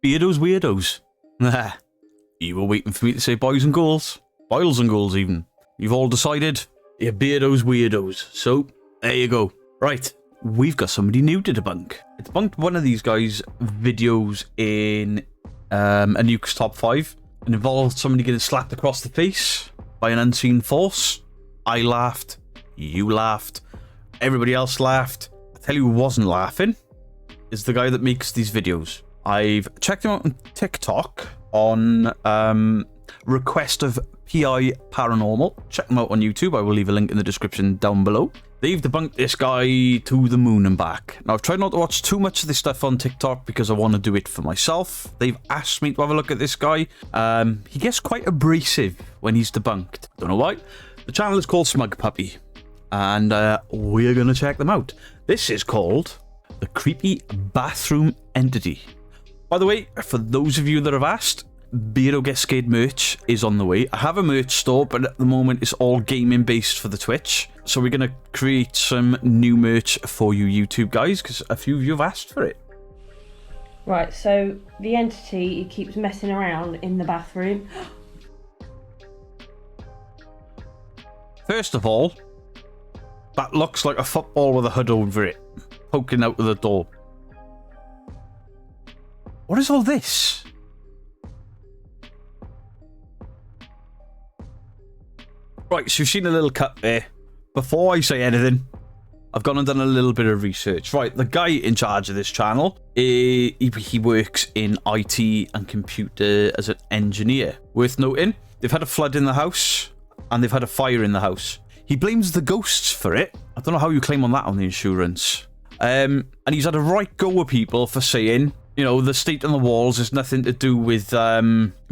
Beardo's weirdos. Nah, you were waiting for me to say boys and girls. Boils and girls even. You've all decided you're Beardo's weirdos. So, there you go. Right, we've got somebody new to debunk. I debunked one of these guys' videos in a Nuke's Top 5. It involved somebody getting slapped across the face by an unseen force. I laughed. You laughed. Everybody else laughed. I tell you who wasn't laughing is the guy that makes these videos. I've checked him out on TikTok on request of PSI Paranormal. Check them out on YouTube. I will leave a link in the description down below. They've debunked this guy to the moon and back. Now, I've tried not to watch too much of this stuff on TikTok because I want to do it for myself. They've asked me to have a look at this guy. He gets quite abrasive when he's debunked. Don't know why. The channel is called Smug Puppy, and we're going to check them out. This is called The Creepy Bathroom Entity. By the way, for those of you that have asked, Beardo Get Scared merch is on the way. I have a merch store, but at the moment it's all gaming based for the Twitch. So we're going to create some new merch for you YouTube guys, because a few of you have asked for it. Right, so the entity, he keeps messing around in the bathroom. First of all, that looks like a football with a hood over it, poking out of the door. What is all this? Right, so you've seen a little cut there. Before I say anything, I've gone and done a little bit of research. Right, the guy in charge of this channel, he works in IT and computer as an engineer. Worth noting, they've had a flood in the house and they've had a fire in the house. He blames the ghosts for it. I don't know how you claim on that on the insurance. And he's had a right go with people for saying, you know, the state on the walls has nothing to do with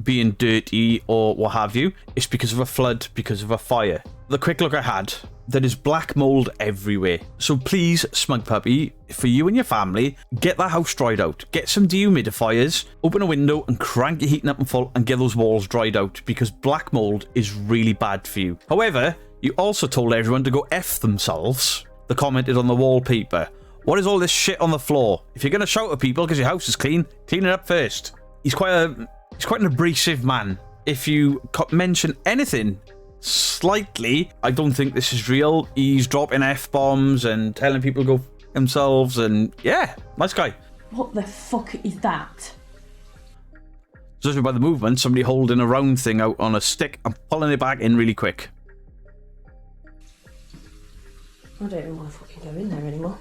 being dirty or what have you. It's because of a flood, because of a fire. The quick look I had, there is black mold everywhere. So please, Smug Puppy, for you and your family, get that house dried out. Get some dehumidifiers, open a window and crank your heating up and full and get those walls dried out, because black mold is really bad for you. However, you also told everyone to go F themselves. They commented on the wallpaper. What is all this shit on the floor? If you're going to shout at people because your house is clean, clean it up first. He's quite an abrasive man. If you mention anything slightly, I don't think this is real. He's dropping F-bombs and telling people to go themselves, and yeah, nice guy. What the fuck is that? Judging by the movement, somebody holding a round thing out on a stick and pulling it back in really quick. I don't even want to fucking go in there anymore.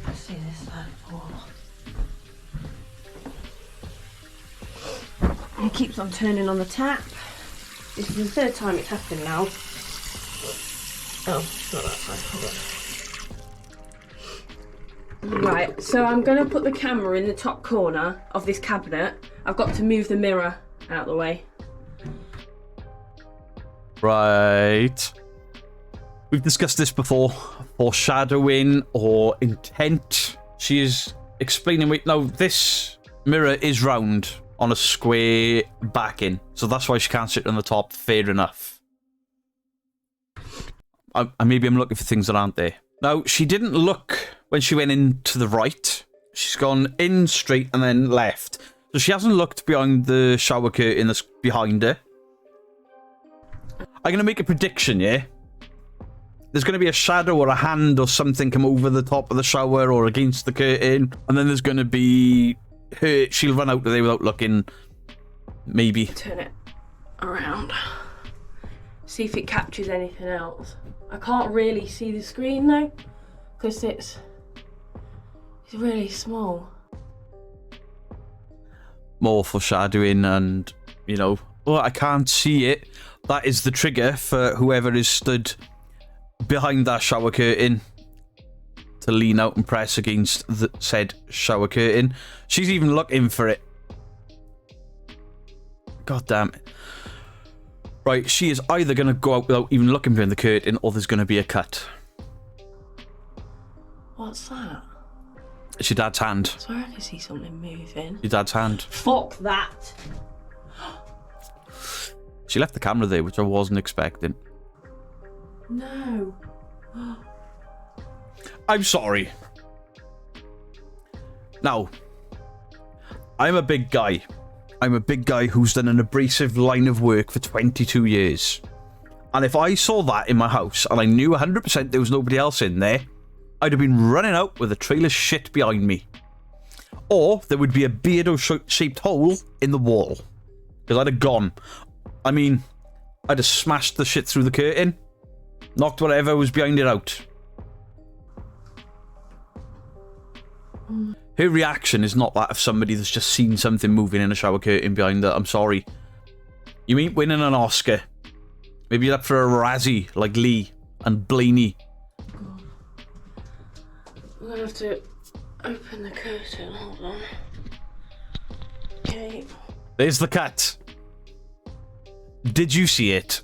Let's see this lad for. He keeps on turning on the tap. This is the third time it's happened now. Oh, it's not that side. Hold on. Right, so I'm going to put the camera in the top corner of this cabinet. I've got to move the mirror out of the way. Right. We've discussed this before. Foreshadowing or intent. She is explaining, wait, no, this mirror is round on a square backing, so that's why she can't sit on the top. Fair enough. Maybe I'm looking for things that aren't there. Now, she didn't look when she went in to the right. She's gone in straight and then left. So she hasn't looked behind the shower curtain that's behind her. I'm going to make a prediction, yeah? There's going to be a shadow or a hand or something come over the top of the shower or against the curtain. And then there's going to be her. She'll run out of there without looking. Maybe. Turn it around. See if it captures anything else. I can't really see the screen though, because it's really small. More foreshadowing and, you know, oh, I can't see it. That is the trigger for whoever is stood behind that shower curtain to lean out and press against the said shower curtain. She's even looking for it. God damn it. Right, she is either going to go out without even looking behind the curtain, or there's going to be a cut. What's that? It's your dad's hand. I swear I can see something moving. Your dad's hand. Fuck that. She left the camera there, which I wasn't expecting. No. I'm sorry. Now, I'm a big guy. I'm a big guy who's done an abrasive line of work for 22 years. And if I saw that in my house and I knew 100% there was nobody else in there, I'd have been running out with a trail of shit behind me. Or there would be a Beardo-shaped hole in the wall. Because I'd have gone. I mean, I'd have smashed the shit through the curtain. Knocked whatever was behind it out. Her reaction is not that of somebody that's just seen something moving in a shower curtain behind her. I'm sorry. You ain't winning an Oscar. Maybe you're up for a Razzie, like Lee and Blaney. I'm gonna have to open the curtain. Hold on. Okay. There's the cat. Did you see it?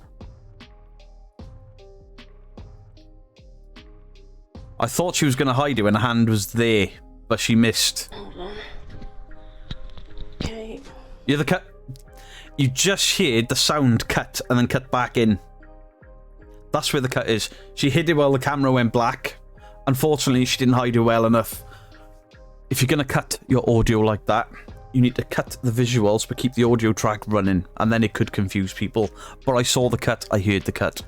I thought she was going to hide it when her hand was there, but she missed. Hold on. Okay. You're the cat. You just heard the sound cut and then cut back in. That's where the cut is. She hid it while the camera went black. Unfortunately, she didn't hide it well enough. If you're going to cut your audio like that, you need to cut the visuals but keep the audio track running, and then it could confuse people. But I saw the cut, I heard the cut.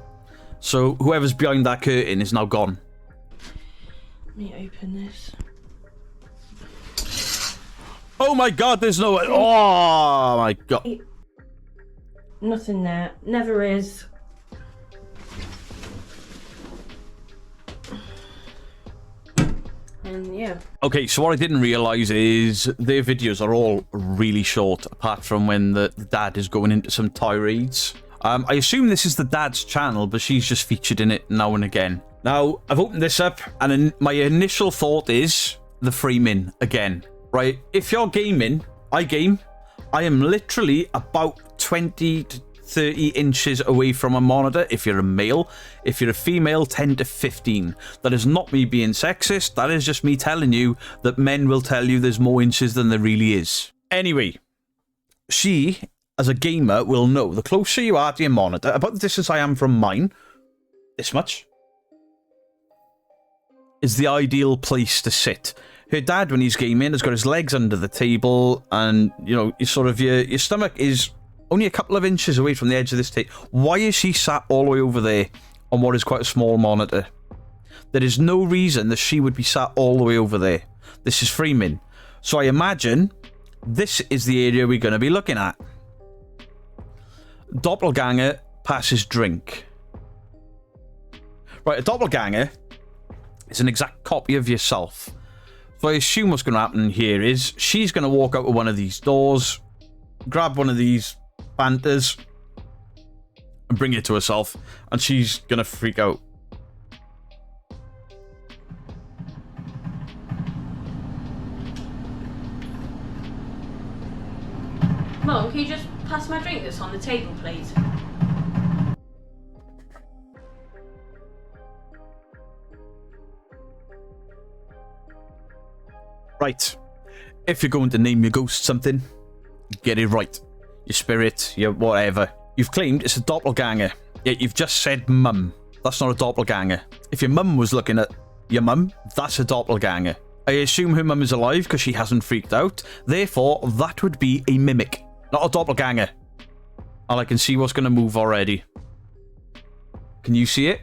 So whoever's behind that curtain is now gone. Let me open this. Oh my god, there's no... Oh my god. Nothing there. Never is. And yeah. Okay, so what I didn't realise is their videos are all really short, apart from when the dad is going into some tirades. I assume this is the dad's channel, but she's just featured in it now and again. Now, I've opened this up, and my initial thought is the framing again. Right, if you're gaming, I game. I am literally about 20 to 30 inches away from a monitor if you're a male. If you're a female, 10 to 15. That is not me being sexist. That is just me telling you that men will tell you there's more inches than there really is. Anyway, she, as a gamer, will know the closer you are to your monitor, about the distance I am from mine, this much, is the ideal place to sit. Her dad, when he's gaming, has got his legs under the table, and, you know, your stomach is only a couple of inches away from the edge of this table. Why is she sat all the way over there on what is quite a small monitor? There is no reason that she would be sat all the way over there. This is framing. So I imagine this is the area we're going to be looking at. Doppelganger passes drink. Right, a doppelganger is an exact copy of yourself. So I assume what's going to happen here is she's going to walk out of one of these doors, grab one of these banters, and bring it to herself, and she's going to freak out. Mum, can you just pass my drink that's on the table, please? Right. If you're going to name your ghost something, get it right. Your spirit, your whatever. You've claimed it's a doppelganger, yet you've just said mum. That's not a doppelganger. If your mum was looking at your mum, that's a doppelganger. I assume her mum is alive because she hasn't freaked out. Therefore, that would be a mimic, not a doppelganger. And I can see what's going to move already. Can you see it?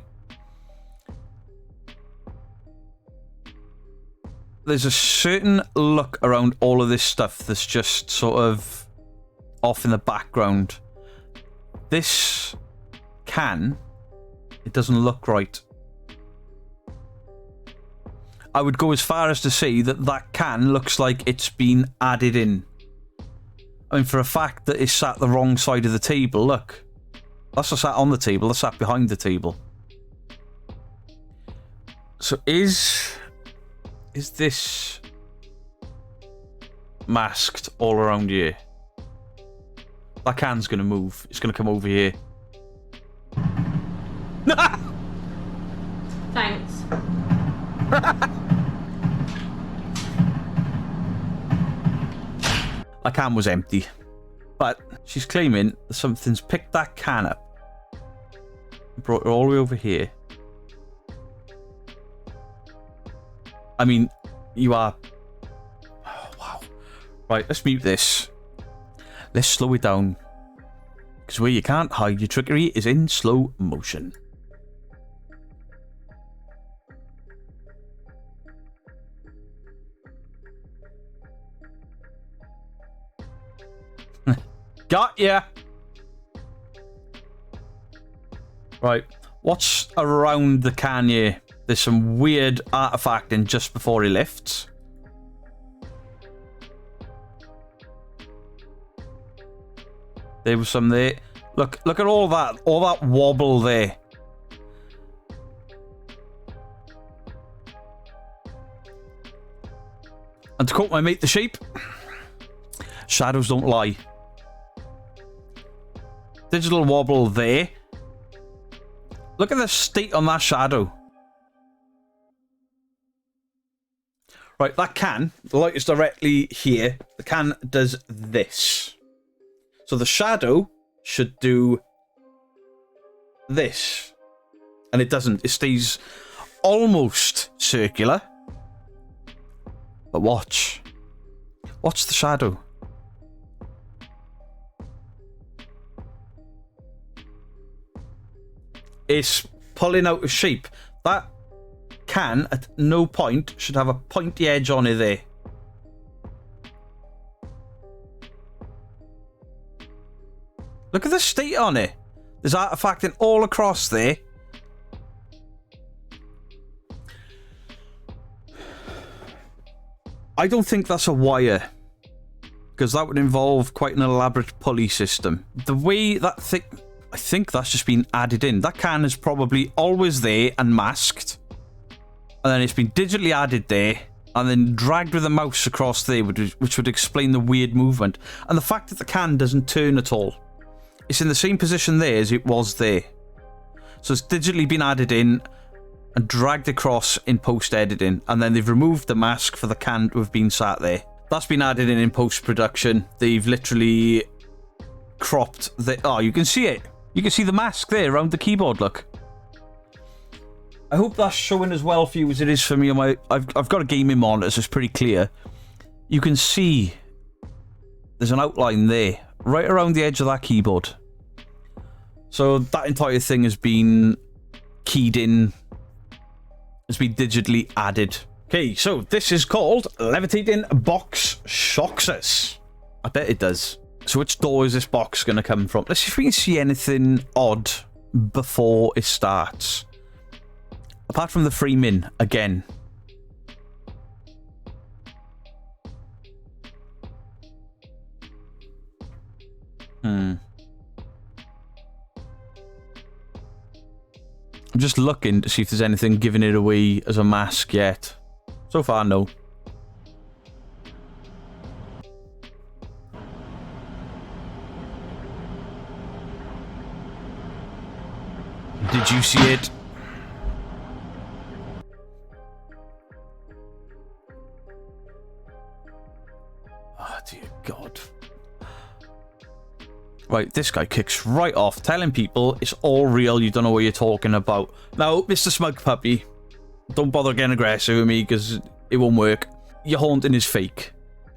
There's a certain look around all of this stuff that's just sort of off in the background. This can, it doesn't look right. I would go as far as to say that that can looks like it's been added in. I mean, for a fact that it's sat the wrong side of the table, look. That's not sat on the table, that's sat behind the table. So is this masked all around here? That can's going to move. It's going to come over here. Thanks. That can was empty. But she's claiming that something's picked that can up and brought it all the way over here. I mean, you are... Oh, wow. Right, let's mute this. Let's slow it down. Because where you can't hide your trickery is in slow motion. Got ya! Right, what's around the can here? There's some weird artifacting just before he lifts. There was some there. Look at all that wobble there. And to quote my mate the sheep, shadows don't lie. Digital wobble there. Look at the state on that shadow. Right, that can, the light is directly here. The can does this. So the shadow should do this. And it doesn't. It stays almost circular. But watch. Watch the shadow. It's pulling out of shape. That can, at no point, should have a pointy edge on it there. Look at the state on it. There's artifacting all across there. I don't think that's a wire, because that would involve quite an elaborate pulley system. The way that thing... I think that's just been added in. That can is probably always there and masked. And then it's been digitally added there and then dragged with a mouse across there, which would explain the weird movement. And the fact that the can doesn't turn at all. It's in the same position there as it was there. So it's digitally been added in and dragged across in post-editing. And then they've removed the mask for the can to have been sat there. That's been added in post-production. They've literally cropped the... Oh, you can see it. You can see the mask there around the keyboard, look. I hope that's showing as well for you as it is for me on my... I've got a gaming monitor, so it's pretty clear. You can see there's an outline there, right around the edge of that keyboard. So that entire thing has been keyed in, has been digitally added. Okay, so this is called Levitating Box Shocks Us. I bet it does. So which door is this box going to come from? Let's see if we can see anything odd before it starts. Apart from the free min, again. I'm just looking to see if there's anything giving it away as a mask yet. So far, no. Did you see it? Oh, dear God. Right, this guy kicks right off, telling people it's all real, you don't know what you're talking about. Now, Mr. Smug Puppy, don't bother getting aggressive with me, because it won't work. Your haunting is fake.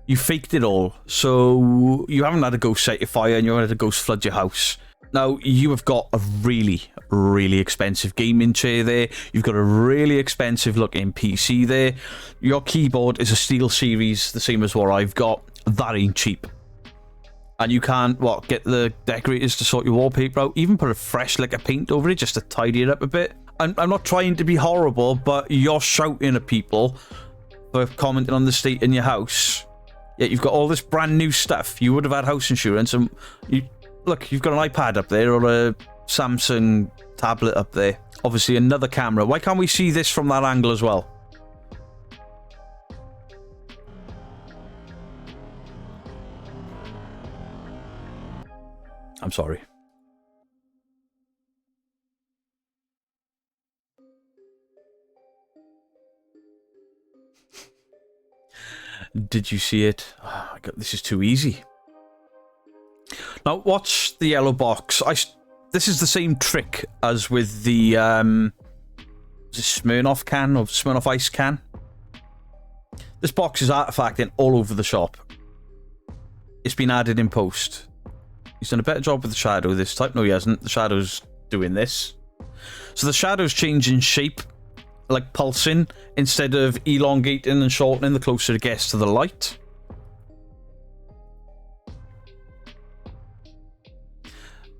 You faked it all, so you haven't had a ghost set your fire, and you haven't had a ghost flood your house. Now, you have got a really, really expensive gaming chair there. You've got a really expensive looking PC there. Your keyboard is a Steel Series, the same as what I've got. That ain't cheap. And you can't, what, get the decorators to sort your wallpaper out, even put a fresh lick of paint over it just to tidy it up a bit. I'm not trying to be horrible, but you're shouting at people for commenting on the state in your house. Yet you've got all this brand new stuff. You would have had house insurance, and you... Look, you've got an iPad up there, or a Samsung tablet up there. Obviously, another camera. Why can't we see this from that angle as well? I'm sorry. Did you see it? Oh my God, this is too easy. Now, watch the yellow box. This is the same trick as with the Smirnoff can or Smirnoff Ice can. This box is artifacting all over the shop. it's been added in post. He's done a better job with the shadow this time. No, he hasn't. The shadow's doing this. So the shadow's changing shape, like pulsing, instead of elongating and shortening the closer it gets to the light.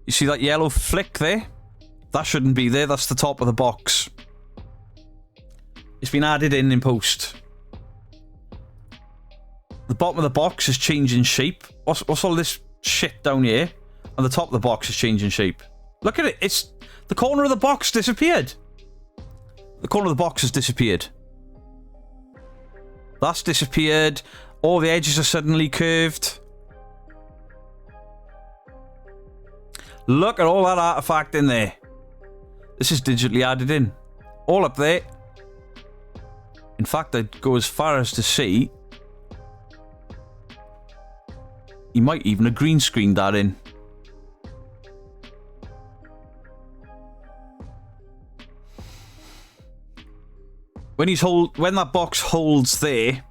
You see that yellow flick there? That shouldn't be there. That's the top of the box. It's been added in post. The bottom of the box is changing shape. What's all this shit down here? And the top of the box is changing shape. Look at it. It's the corner of the box disappeared. The corner of the box has disappeared. That's disappeared. All the edges are suddenly curved. Look at all that artifact in there. This is digitally added in. All up there. In fact, I'd go as far as to say he might even have green screened that in. When that box holds there,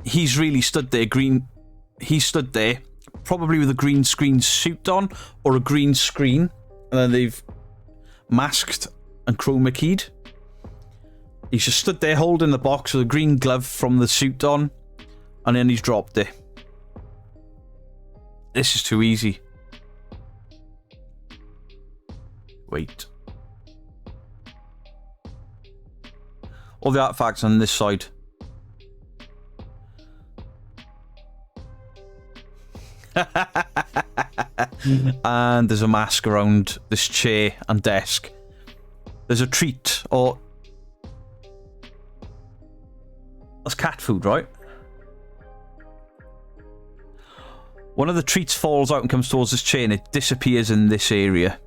he's really stood there he stood there probably with a green screen suit on or a green screen, and then they've masked and chroma keyed. He's just stood there holding the box with a green glove from the suit on, and then he's dropped it. This is too easy. Wait. All the artifacts on this side. And there's a mask around this chair and desk. There's a treat, or... That's cat food, right? One of the treats falls out and comes towards this chair and it disappears in this area.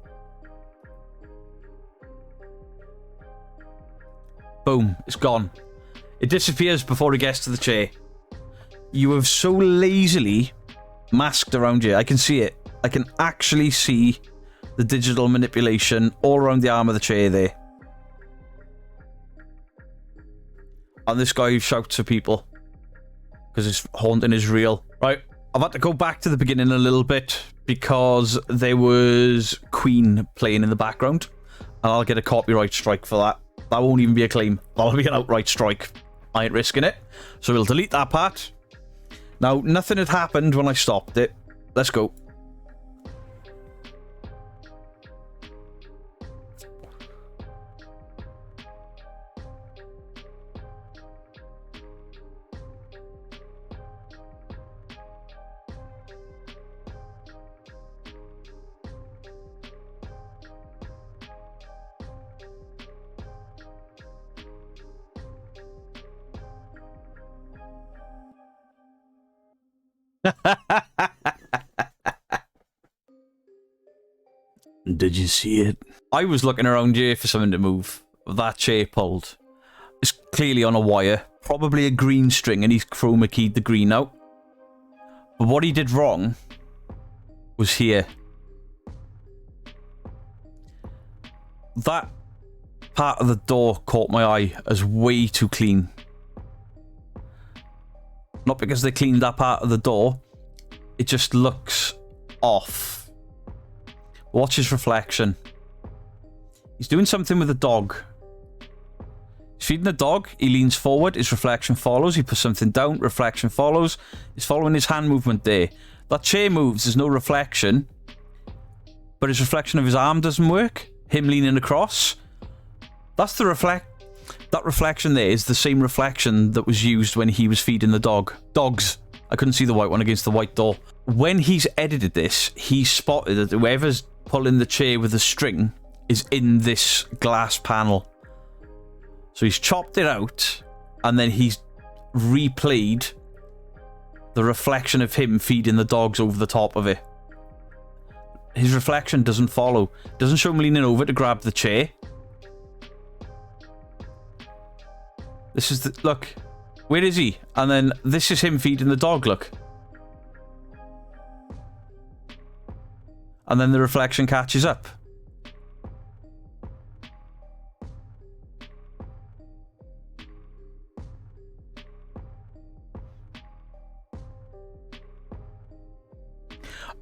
Boom, it's gone. It disappears before it gets to the chair. You have so lazily masked around here. I can see it. I can actually see the digital manipulation all around the arm of the chair there. And this guy who shouts at people because his haunting is real. Right, I've had to go back to the beginning a little bit because there was Queen playing in the background, and I'll get a copyright strike for that. That won't even be a claim. That'll be an outright strike. I ain't risking it. So we'll delete that part. Now, nothing had happened when I stopped it. Let's go. Did you see it? I was looking around here for something to move. That chair pulled. It's clearly on a wire. Probably a green string, and he's chroma keyed the green out. But what he did wrong was here. That part of the door caught my eye as way too clean. Not because they cleaned that part of the door. It just looks off. Watch his reflection. He's doing something with the dog. He's feeding the dog. He leans forward. His reflection follows. He puts something down. Reflection follows. He's following his hand movement there. That chair moves. There's no reflection. But his reflection of his arm doesn't work. Him leaning across. That's the that reflection there is the same reflection that was used when he was feeding the dog. Dogs. I couldn't see the white one against the white door. When he's edited this, he spotted that whoever's pulling the chair with the string is in this glass panel. So he's chopped it out, and then he's replayed the reflection of him feeding the dogs over the top of it. His reflection doesn't follow. Doesn't show him leaning over to grab the chair. This is the... Look. Where is he? And then this is him feeding the dog, look. And then the reflection catches up.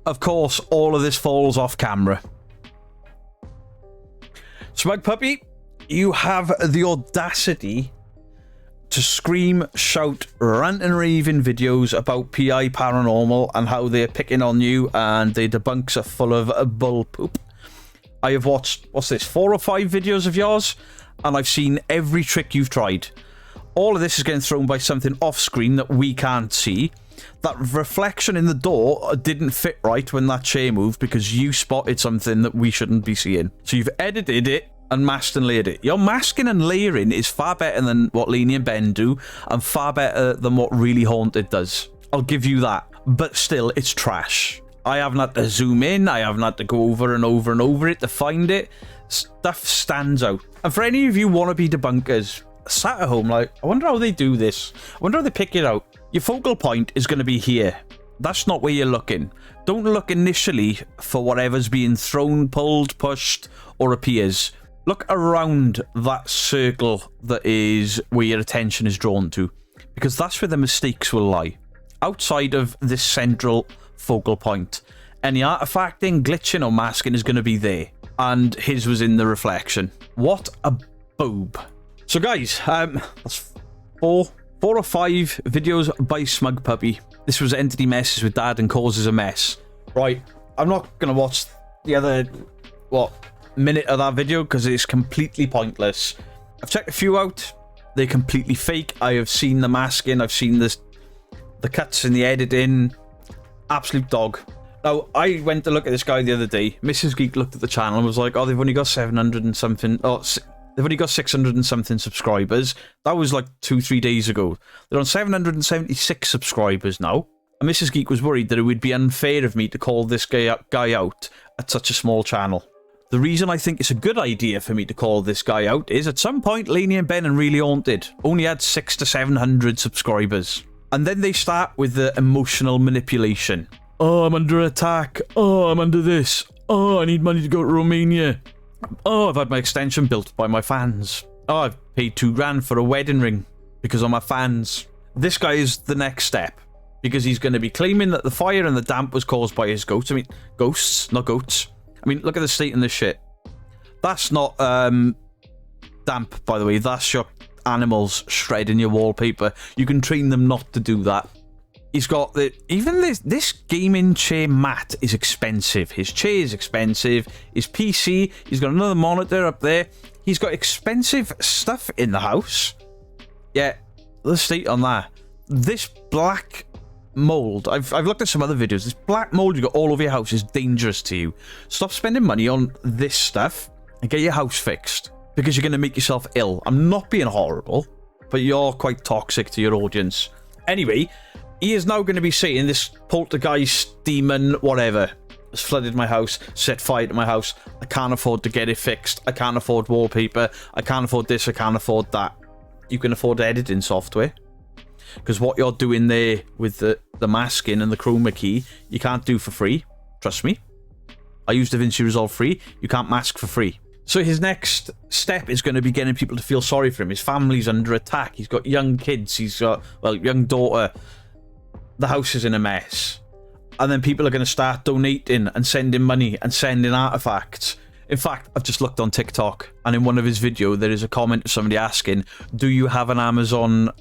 of course, all of this falls off camera. Smug Puppy, you have the audacity to scream, shout, rant and rave in videos about PI Paranormal and how they're picking on you and their debunks are full of bull poop. I have watched, what's this, 4 or 5 videos of yours, and I've seen every trick you've tried. All of this is getting thrown by something off screen that we can't see. That reflection in the door didn't fit right when that chair moved because you spotted something that we shouldn't be seeing. So you've edited it and masked and layered it. Your masking and layering is far better than what Lenny and Ben do, and far better than what Really Haunted does. I'll give you that. But still, it's trash. I haven't had to zoom in, I haven't had to go over and over and over it to find it. Stuff stands out. And for any of you wannabe debunkers, sat at home like, I wonder how they do this. I wonder how they pick it out. Your focal point is going to be here. That's not where you're looking. Don't look initially for whatever's being thrown, pulled, pushed, or appears. Look around that circle that is where your attention is drawn to, because that's where the mistakes will lie. Outside of this central focal point, any artifacting, glitching, or masking is going to be there, and his was in the reflection. What a boob. So guys, that's four or 5 videos by Smug Puppy. This was Entity Messes with Dad and Causes a Mess. Right, I'm not going to watch the other, minute of that video because it's completely pointless. I've checked a few out. They're completely fake. I have seen the masking. I've seen the cuts and the editing. Absolute dog. Now, I went to look at this guy the other day. Mrs. Geek looked at the channel and was like, oh, they've only got 700 and something. Oh, they've only got 600 and something subscribers. That was like 2-3 days ago. They're on 776 subscribers now. And Mrs. Geek was worried that it would be unfair of me to call this guy out at such a small channel. The reason I think it's a good idea for me to call this guy out is at some point, Laney and Ben and Really Haunted only had 600 to 700 subscribers. And then they start with the emotional manipulation. Oh, I'm under attack. Oh, I'm under this. Oh, I need money to go to Romania. Oh, I've had my extension built by my fans. Oh, I've paid $2,000 for a wedding ring because of my fans. This guy is the next step because he's going to be claiming that the fire and the damp was caused by his goats. I mean, ghosts, not goats. I mean, look at the state in this shit. That's not damp, by the way. That's your animals shredding your wallpaper. You can train them not to do that. He's got the... Even this gaming chair mat is expensive. His chair is expensive. His PC, he's got another monitor up there. He's got expensive stuff in the house. Yeah, the state on that. This black mold, I've looked at some other videos. This black mold you got all over your house is dangerous to you. Stop spending money on this stuff and get your house fixed because you're going to make yourself ill. I'm not being horrible, but you're quite toxic to your audience. Anyway, he is now going to be saying this poltergeist, demon, whatever, has flooded my house, set fire to my house. I can't afford to get it fixed. I can't afford wallpaper. I can't afford this. I can't afford that. You can afford editing software. Because what you're doing there with the masking and the chroma key, you can't do for free. Trust me. I use DaVinci Resolve free. You can't mask for free. So his next step is going to be getting people to feel sorry for him. His family's under attack. He's got young kids. He's got, well, young daughter. The house is in a mess. And then people are going to start donating and sending money and sending artifacts. In fact, I've just looked on TikTok, and in one of his videos, there is a comment of somebody asking, do you have an Amazon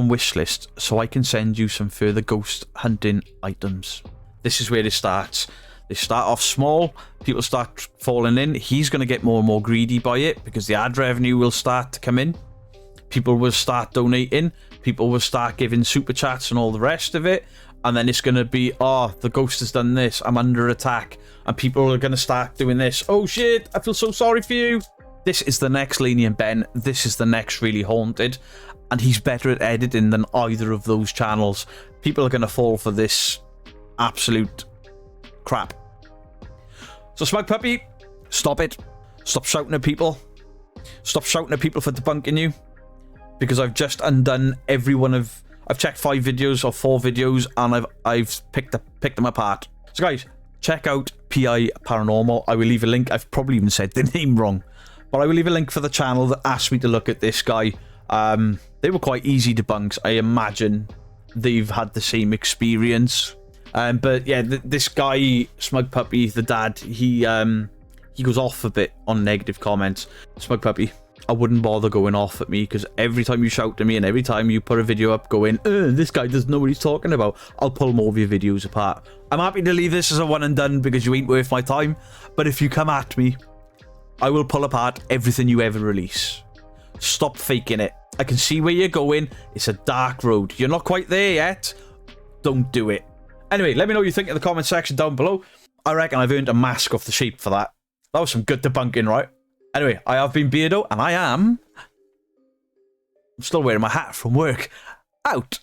wish list so I can send you some further ghost hunting items? This is where it starts. They start off small, people start falling in. He's going to get more and more greedy by it because the ad revenue will start to come in. People will start donating. People will start giving super chats and all the rest of it. And then it's going to be, oh, the ghost has done this. I'm under attack. And people are going to start doing this. Oh, shit, I feel so sorry for you. This is the next Laney and Ben. This is the next Really Haunted. And he's better at editing than either of those channels. People are going to fall for this absolute crap. So, Smug Puppy, stop it. Stop shouting at people. Stop shouting at people for debunking you. Because I've just undone every one of... I've checked 5 videos or 4 videos and I've picked them apart. So guys, check out PI Paranormal. I will leave a link. I've probably even said the name wrong. But I will leave a link for the channel that asked me to look at this guy. They were quite easy debunks. I imagine they've had the same experience. But yeah, this guy, Smug Puppy, the dad, he goes off a bit on negative comments. Smug Puppy, I wouldn't bother going off at me, because every time you shout at me and every time you put a video up going, this guy doesn't know what he's talking about, I'll pull more of your videos apart. I'm happy to leave this as a one and done because you ain't worth my time, but if you come at me, I will pull apart everything you ever release. Stop faking it. I can see where you're going. It's a dark road. You're not quite there yet. Don't do it. Anyway, let me know what you think in the comment section down below. I reckon I've earned a mask off the sheep for that. That was some good debunking, right? Anyway, I have been Beardo, and I'm still wearing my hat from work. Out.